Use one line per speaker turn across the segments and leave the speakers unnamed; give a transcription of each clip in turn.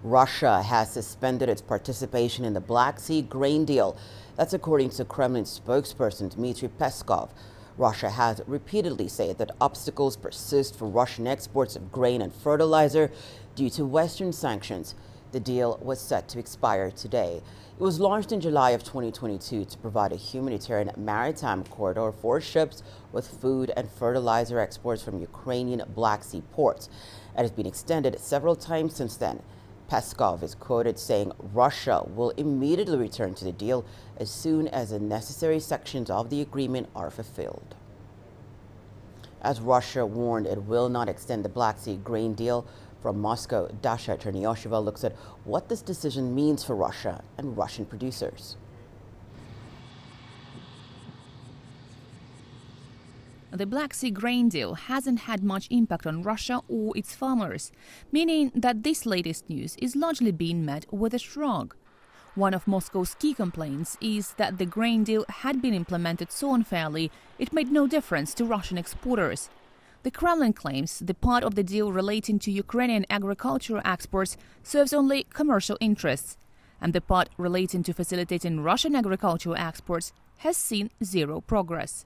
Russia has suspended its participation in the Black Sea grain deal. That's according to Kremlin spokesperson Dmitry Peskov. Russia has repeatedly said that obstacles persist for Russian exports of grain and fertilizer due to Western sanctions. The deal was set to expire today. It was launched in July of 2022 to provide a humanitarian maritime corridor for ships with food and fertilizer exports from Ukrainian Black Sea ports. It has been extended several times since then. Peskov is quoted saying Russia will immediately return to the deal as soon as the necessary sections of the agreement are fulfilled. As Russia warned it will not extend the Black Sea grain deal, from Moscow, Dasha Chernyasheva looks at what this decision means for Russia and Russian producers.
The Black Sea grain deal hasn't had much impact on Russia or its farmers, meaning that this latest news is largely being met with a shrug. One of Moscow's key complaints is that the grain deal had been implemented so unfairly it made no difference to Russian exporters. The Kremlin claims the part of the deal relating to Ukrainian agricultural exports serves only commercial interests, and the part relating to facilitating Russian agricultural exports has seen zero progress.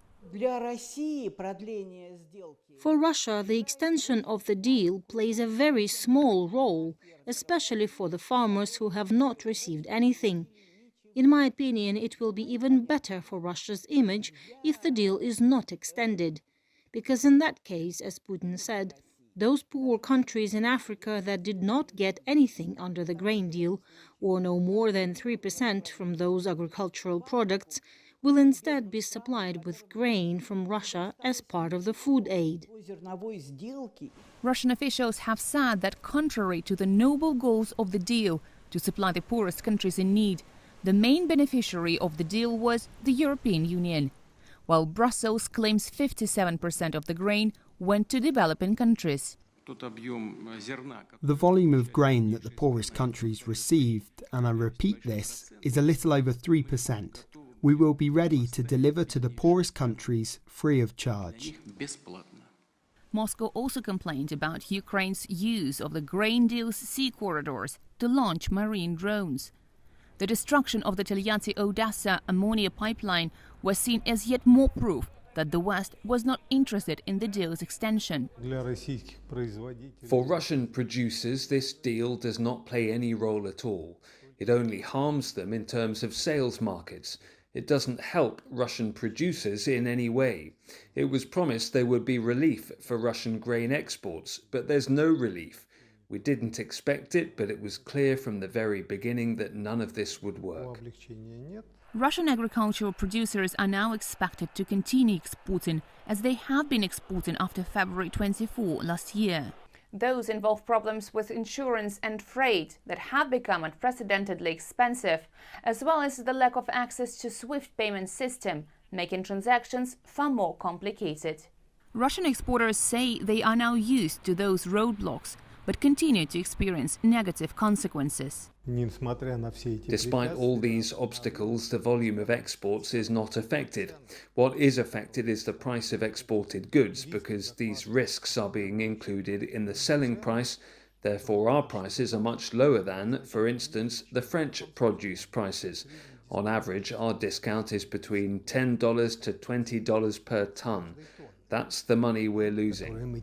For Russia, the extension of the deal plays a very small role, especially for the farmers who have not received anything. In my opinion, it will be even better for Russia's image if the deal is not extended. Because in that case, as Putin said, those poor countries in Africa that did not get anything under the grain deal, or no more than 3% from those agricultural products, will instead be supplied with grain from Russia as part of the food aid.
Russian officials have said that contrary to the noble goals of the deal to supply the poorest countries in need, the main beneficiary of the deal was the European Union, while Brussels claims 57% of the grain went to developing countries.
The volume of grain that the poorest countries received, and I repeat this, is a little over 3%. We will be ready to deliver to the poorest countries free of charge.
Moscow also complained about Ukraine's use of the grain deal's sea corridors to launch marine drones. The destruction of the Telyati-Odessa ammonia pipeline was seen as yet more proof that the West was not interested in the deal's extension.
For Russian producers, this deal does not play any role at all. It only harms them in terms of sales markets. It doesn't help Russian producers in any way. It was promised there would be relief for Russian grain exports, but there's no relief. We didn't expect it, but it was clear from the very beginning that none of this would work.
Russian agricultural producers are now expected to continue exporting as they have been exporting after February 24 last year.
Those involve problems with insurance and freight that have become unprecedentedly expensive, as well as the lack of access to SWIFT payment system, making transactions far more complicated.
Russian exporters say they are now used to those roadblocks, but continue to experience negative consequences.
Despite all these obstacles, the volume of exports is not affected. What is affected is the price of exported goods, because these risks are being included in the selling price. Therefore, our prices are much lower than, for instance, the French produce prices. On average, our discount is between $10 to $20 per ton. That's the money we're losing.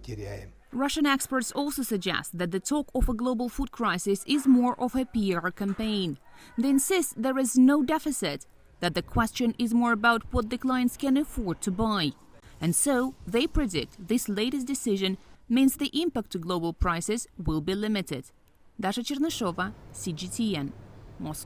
Russian experts also suggest that the talk of a global food crisis is more of a PR campaign. They insist there is no deficit, that the question is more about what the clients can afford to buy. And so they predict this latest decision means the impact to global prices will be limited. Dasha Chernyasheva, CGTN, Moscow.